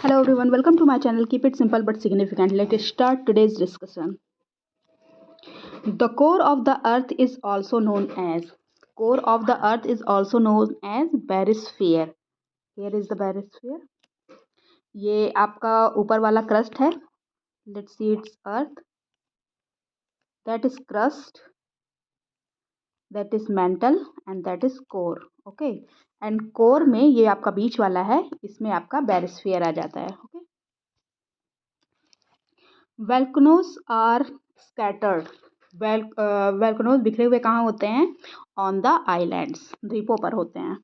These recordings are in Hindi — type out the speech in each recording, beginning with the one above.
Hello everyone, welcome to my channel. Keep it simple but significant. Let us start today's discussion. The core of the earth is also known as barosphere. Here is the barosphere. ये आपका ऊपर वाला क्रस्ट है. Let's see its earth. That is crust, that is mantle and that is core. Okay. And core में ये आपका बीच वाला है, इसमें आपका barosphere आ जाता है. Okay. Volcanoes are scattered. वैल्कनोज बिखरे हुए कहाँ होते हैं? ऑन द आइलैंड्स, द्वीपों पर होते हैं.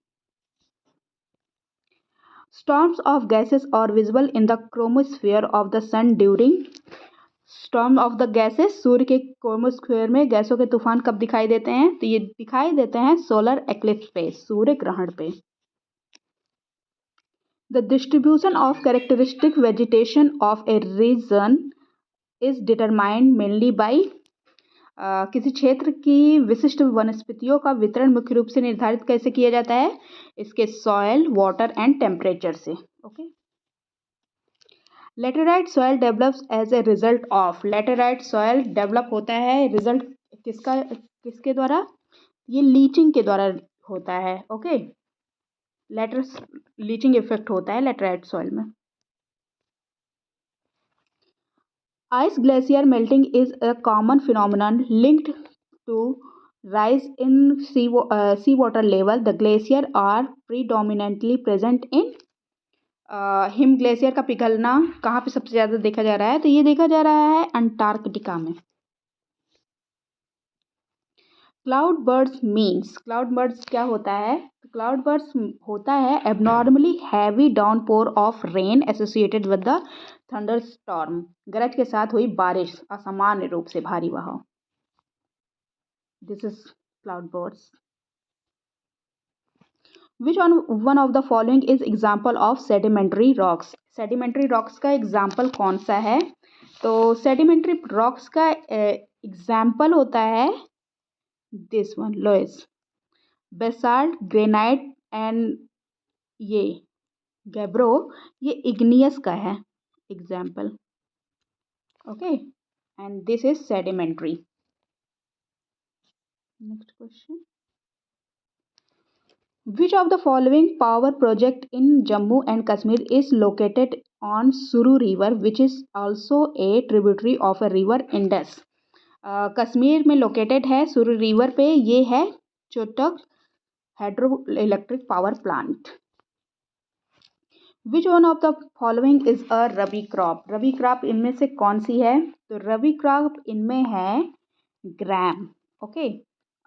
Storms of gases are visible in the chromosphere of the sun during. Storm of the gases, सूर्य के क्रोमोस्फीयर में गैसों के तूफान कब दिखाई देते हैं? तो ये दिखाई देते हैं सोलर एक्लिप्स पे, सूर्य ग्रहण पे. The distribution of characteristic vegetation of a region is determined mainly by. किसी क्षेत्र की विशिष्ट वनस्पतियों का वितरण मुख्य रूप से निर्धारित कैसे किया जाता है? इसके सॉयल, वाटर एंड टेम्परेचर से. Okay. Laterite soil develops as a result of. Laterite soil develop होता है रिजल्ट किसके द्वारा? ये लीचिंग के द्वारा होता है. ओके. लीचिंग इफेक्ट होता है लेटेराइट सॉयल में. Ice glacier melting is a common phenomenon linked to rise in seawater level. The glacier are predominantly present in. Him glacier का पिघलना कहाँ पे सबसे ज़्यादा देखा जा रहा है? तो ये देखा जा रहा है अंटार्कटिका में. Cloud birds means. Cloud birds क्या होता है? क्लाउड बर्ड्स होता है abnormally heavy downpour of rain associated with the thunder storm. गरज के साथ हुई बारिश, असामान्य रूप से भारी बहाव. This is cloud birds. Which one of the following is example of sedimentary rocks. Sedimentary rocks का एग्जाम्पल कौन सा है? तो सेडिमेंट्री रॉक्स का एग्जाम्पल होता है this one, loess, basalt, granite and ये गैब्रो. ये इग्नियस का है example. Okay. And this is sedimentary. Next question. Which of the following power project in Jammu and Kashmir is located on Suru River, which is also a tributary of a river Indus? Kashmir में लोकेटेड है, सुरु रिवर पे. ये है चोटक hydro electric power plant. Which one of the following is a rabi crop. Rabi crop इनमें से कौन सी है? तो रबी क्रॉप इनमें है ग्राम. ओके.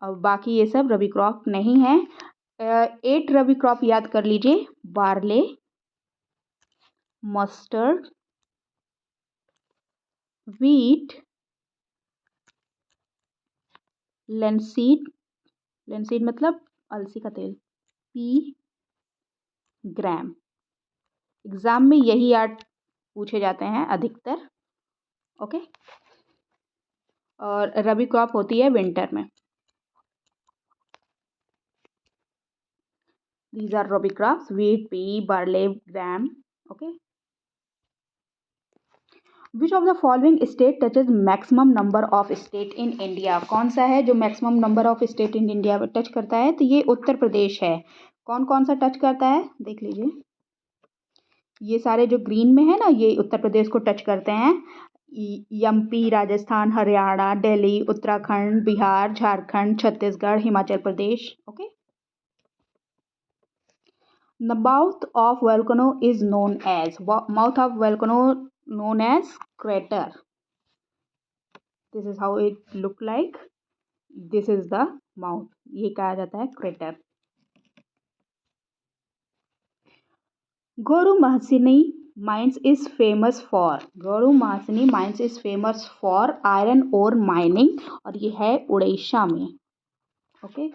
अब बाकी ये सब रबी क्रॉप नहीं है. 8 रबी क्रॉप याद कर लीजिए. बार्ले, मस्टर्ड, वीट, लेंसीड, लेंसीड मतलब अलसी का तेल, पी, ग्राम. एग्जाम में यही 8 पूछे जाते हैं अधिकतर. ओके. और रबी क्रॉप होती है विंटर में. These are Rabi crops: wheat, pea, barley, gram. Okay. Which of the following state touches maximum number of state in India? कौन सा है जो maximum number of state in India touch करता है? तो ये उत्तर प्रदेश है. कौन कौन सा टच करता है देख लीजिए. ये सारे जो ग्रीन में है ना, ये उत्तर प्रदेश को टच करते हैं. MP, Rajasthan, Haryana, Delhi, Uttarakhand, Bihar, Jharkhand, Chhattisgarh, Himachal Pradesh. Okay. The mouth of volcano is known as. Mouth of volcano known as crater. This is how it look like. This is the mouth. ये कहा जाता है crater. Goru Mahasini mines is famous for. Goru Mahasini mines is famous for iron ore mining और ये है उड़ीसा में. Okay.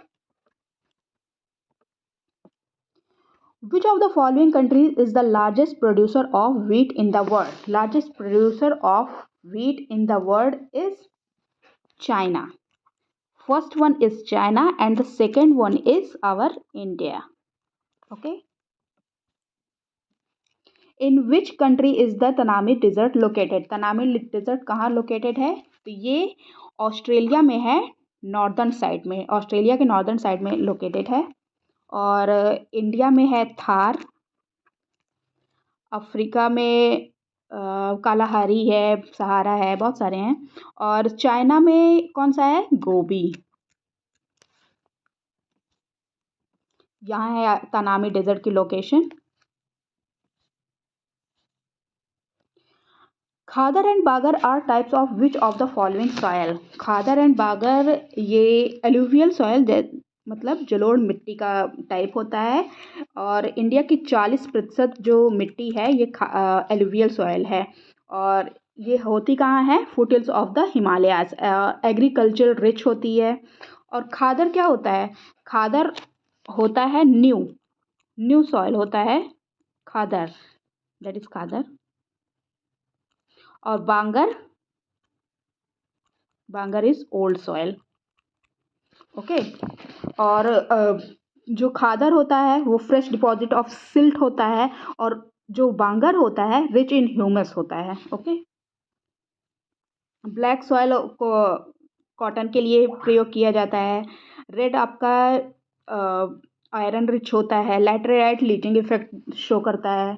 Which of the following countries is the largest producer of wheat in the world? Largest producer of wheat in the world is China. First one is China and the second one is our India. Okay. In which country is the Tanami desert located? Tanami desert कहाँ लोकेटेड है? तो ये ऑस्ट्रेलिया में है, नॉर्दर्न साइड में, ऑस्ट्रेलिया के नॉर्दर्न साइड में लोकेटेड है। और इंडिया में है थार, अफ्रीका में कालाहारी है, सहारा है, बहुत सारे हैं। और चाइना में कौन सा है? गोबी। यहाँ है तनामी डेजर्ट की location. Khadar and bagar are types of which of the following soil? Khadar and bagar ये एलुवियल सॉयल मतलब जलोढ़ मिट्टी का टाइप होता है। और इंडिया की 40% जो मिट्टी है ये एलुवियल सॉयल है। और ये होती कहाँ है? Foothills of the Himalayas. Agriculture rich होती है। और खादर क्या होता है? खादर होता है न्यू सॉयल होता है खादर, दैट इज खादर। और बांगर इज ओल्ड सॉयल। ओके। और जो खादर होता है वो फ्रेश डिपॉजिट ऑफ सिल्ट होता है। और जो बांगर होता है रिच इन ह्यूमस होता है। ओके। ब्लैक सॉयल को कॉटन के लिए प्रयोग किया जाता है। रेड आपका आयरन रिच होता है। लैटेराइट लीचिंग इफेक्ट शो करता है।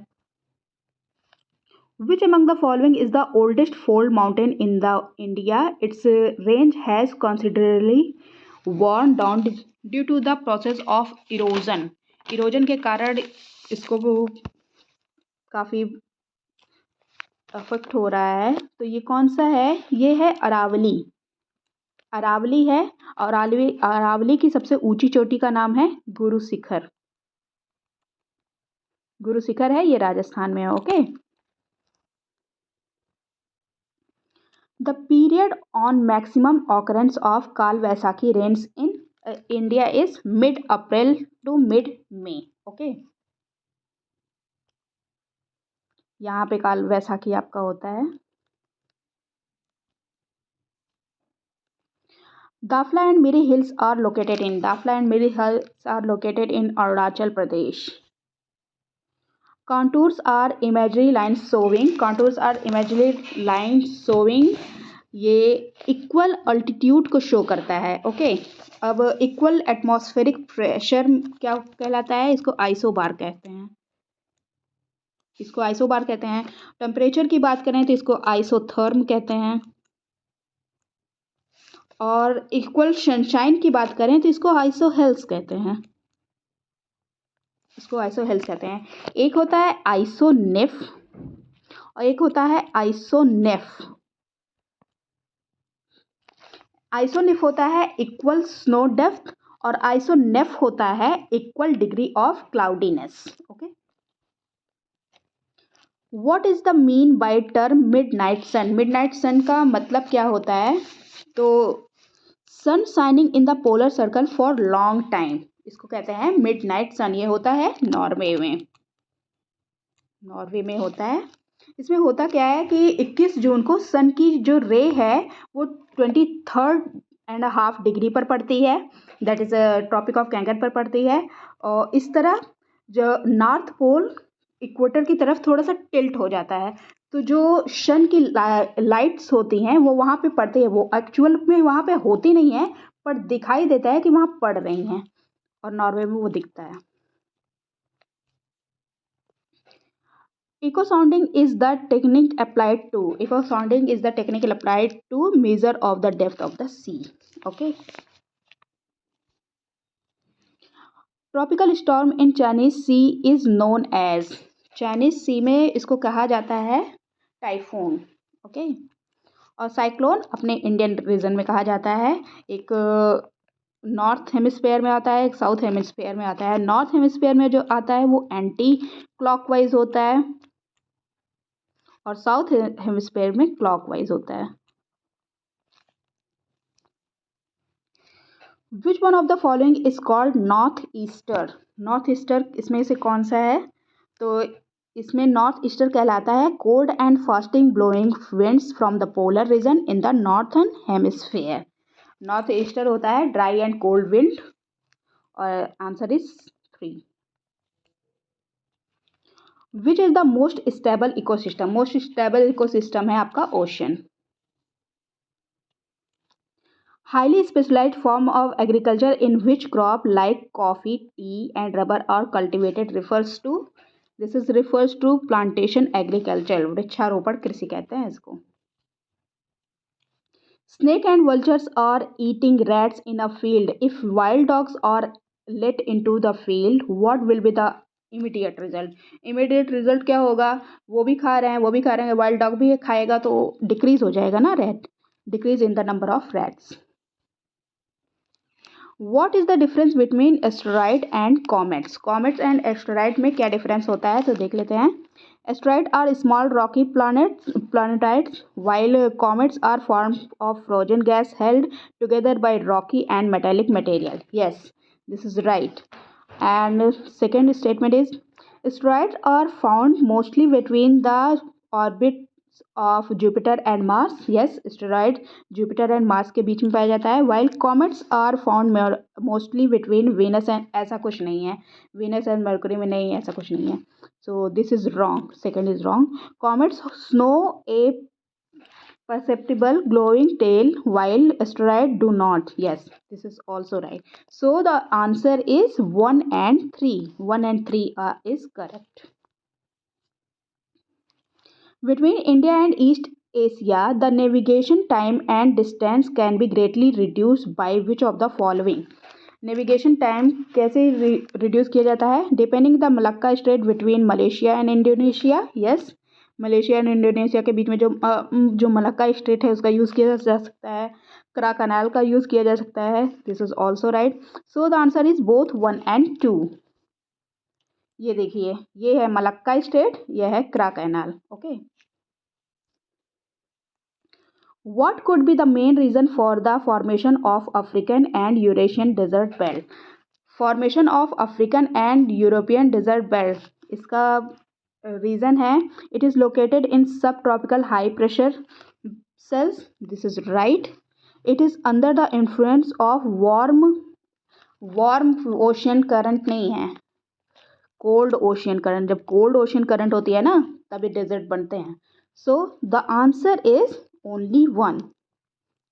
Which among the following is the oldest fold mountain in the India? Its range has considerably worn down due to the process of erosion. Erosion के कारण इसको वो काफ़ी अफेक्ट हो रहा है। तो ये कौन सा है? ये है अरावली। अरावली है। और अरावली की सबसे ऊंची चोटी का नाम है गुरु शिखर। गुरु शिखर है, ये राजस्थान में है। Okay. The period on maximum occurrence of Kal Vaisakhi rains in India is mid-April to mid-May. Okay. यहाँ पे काल वैसाखी आपका होता है। Dafla and Miri Hills are located in Arunachal Pradesh. Contours are imaginary lines showing ये इक्वल अल्टीट्यूड को शो करता है। ओके। अब इक्वल एटमॉस्फेरिक प्रेशर क्या कहलाता है? इसको आइसोबार कहते हैं। टेम्परेचर की बात करें तो इसको आइसोथर्म कहते हैं। और इक्वल सनशाइन की बात करें तो इसको आइसोहेल्स कहते हैं। एक होता है आइसोनेफ और एक होता है आइसोनेफ। आइसोनेफ होता है इक्वल स्नो डेप्थ और आइसोनेफ होता है equal degree of cloudiness. Okay. What is the mean by term midnight sun? Midnight sun का मतलब क्या होता है? तो sun shining in the polar circle for long time, इसको कहते हैं मिडनाइट सन। ये होता है नॉर्वे में होता है। इसमें होता क्या है कि 21 जून को सन की जो रे है वो 23.5 डिग्री पर पड़ती है, that is tropic of cancer पर पड़ती है। और इस तरह जो नॉर्थ पोल इक्वेटर की तरफ थोड़ा सा टिल्ट हो जाता है, तो जो सन की लाइट्स होती हैं वो वहाँ पे पड़ती है। वो एक्चुअल में वहाँ पे होती नहीं है पर दिखाई देता है कि वहाँ पड़ रही हैं, और नॉर्वे में वो दिखता है। Echo sounding is the technique applied to measure of the depth of the sea. Okay. Tropical storm in Chinese Sea is known as, Chinese Sea में इसको कहा जाता है टाइफून। ओके। और साइक्लोन अपने इंडियन रीजन में कहा जाता है। एक नॉर्थ हेमिस्फेयर में आता है, एक साउथ हेमिस्फेयर में आता है। नॉर्थ हेमिस्फेयर में जो आता है वो एंटी क्लॉकवाइज होता है और साउथ हेमिस्फेयर में क्लॉकवाइज होता है। विच one of the following is called north Easter? North Easter इसमें से कौन सा है? तो इसमें नॉर्थ ईस्टर कहलाता है cold and fasting blowing winds from the polar region in the northern hemisphere. North Easter होता है ड्राई एंड कोल्ड विंड। और answer is 3। Which is the most stable ecosystem? Most stable ecosystem है आपका ocean. Highly specialized form of agriculture in which crop like coffee, tea and rubber are cultivated refers to, this is refers to plantation agriculture, वृक्षारोपण कृषि कहते हैं इसको। Snake and vultures are eating rats in a field. If wild dogs are let into the field, what will be the immediate result? Immediate result क्या होगा? वो भी खा रहे हैं, वो भी खा रहे हैं, वाइल्ड डॉग भी खाएगा तो डिक्रीज हो जाएगा ना rat, decrease in the number of rats. What is the difference between asteroid and comets? Comets and asteroid में क्या डिफरेंस होता है तो देख लेते हैं। Asteroid are small rocky planetoids while comets are forms of frozen gas held together by rocky and metallic material. Yes, this is right. And second statement is asteroids are found mostly between the orbits of Jupiter and Mars. Yes, asteroid Jupiter and Mars के बीच में पाया जाता है। While comets are found mostly between Venus and, ऐसा कुछ नहीं है, Venus and Mercury में नहीं है, ऐसा कुछ नहीं है। So this is wrong. Second is wrong. Comets snow a perceptible glowing tail while asteroids do not. Yes, this is also right. So the answer is 1 and 3. 1 and 3 is correct. Between India and East Asia, the navigation time and distance can be greatly reduced by which of the following? Navigation time कैसे रिड्यूस किया जाता है? Depending the Malacca strait between Malaysia and Indonesia. Yes, Malaysia and Indonesia के बीच में जो मलक्का स्ट्रेट है उसका यूज़ किया जा सकता है, क्रा कनाल का यूज़ किया जा सकता है। This is also right. So the answer is both 1 and 2। ये देखिए, ये है मलक्का स्ट्रेट, यह है क्रा canal. Okay, what could be the main reason for the formation of African and Eurasian desert belt? Formation of African and European desert belt, इसका रीज़न है it is located in subtropical high pressure cells. This is right. It is under the influence of warm ocean current, नहीं है, कोल्ड ओशियन करंट। जब कोल्ड ओशियन करंट होती है ना तभी डेजर्ट बनते हैं। सो the answer is only 1।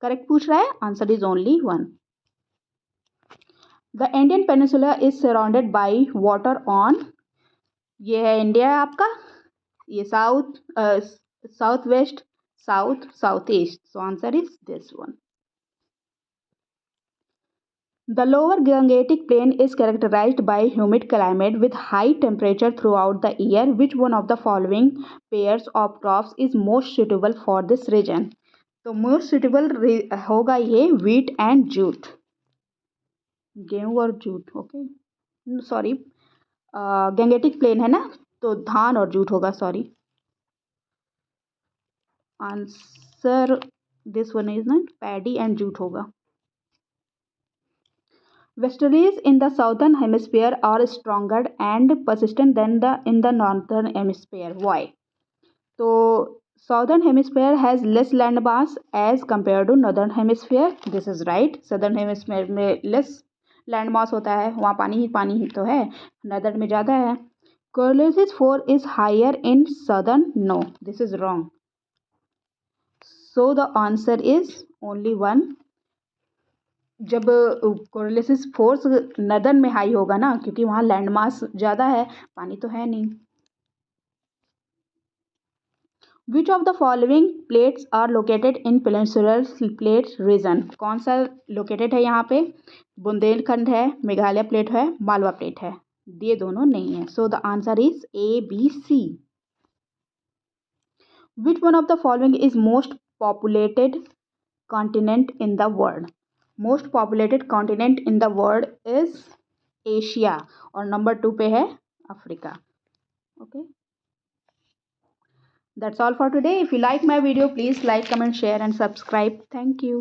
Correct पूछ रहा है, answer is only 1। The Indian peninsula is surrounded by water on, ये है इंडिया आपका, ये south west, south east. So answer is this one. The lower Gangetic Plain is characterized by humid climate with high temperature throughout the year. Which one of the following pairs of crops is most suitable for this region? तो most suitable होगा ये wheat and jute, गेहूँ और jute. Okay, sorry, Gangetic plain है ना तो धान और जूट होगा। Sorry, answer this one is not, paddy and jute होगा। Westerlies in the southern hemisphere are stronger and persistent than in the northern hemisphere. Why? So southern hemisphere has less land mass as compared to northern hemisphere. This is right. Southern hemisphere में less land mass होता है, वहाँ पानी ही तो है, northern में ज़्यादा है। Coriolis 4 is higher in southern. No, this is wrong. So the answer is only 1. जब कोरियोलिस फोर्स नदन में हाई होगा ना, क्योंकि वहाँ लैंड मास ज़्यादा है, पानी तो है नहीं। Which of the following plates are located in peninsular plate region? कौन सा लोकेटेड है यहाँ पे? बुंदेलखंड है, मेघालय प्लेट है, मालवा प्लेट है। ये दोनों नहीं है। So the answer is A B C. Which one of the following is most populated continent in the world? Most populated continent in the world is Asia और नंबर 2 पे है Africa. Okay, that's all for today. If you like my video please like, comment, share and subscribe. Thank you.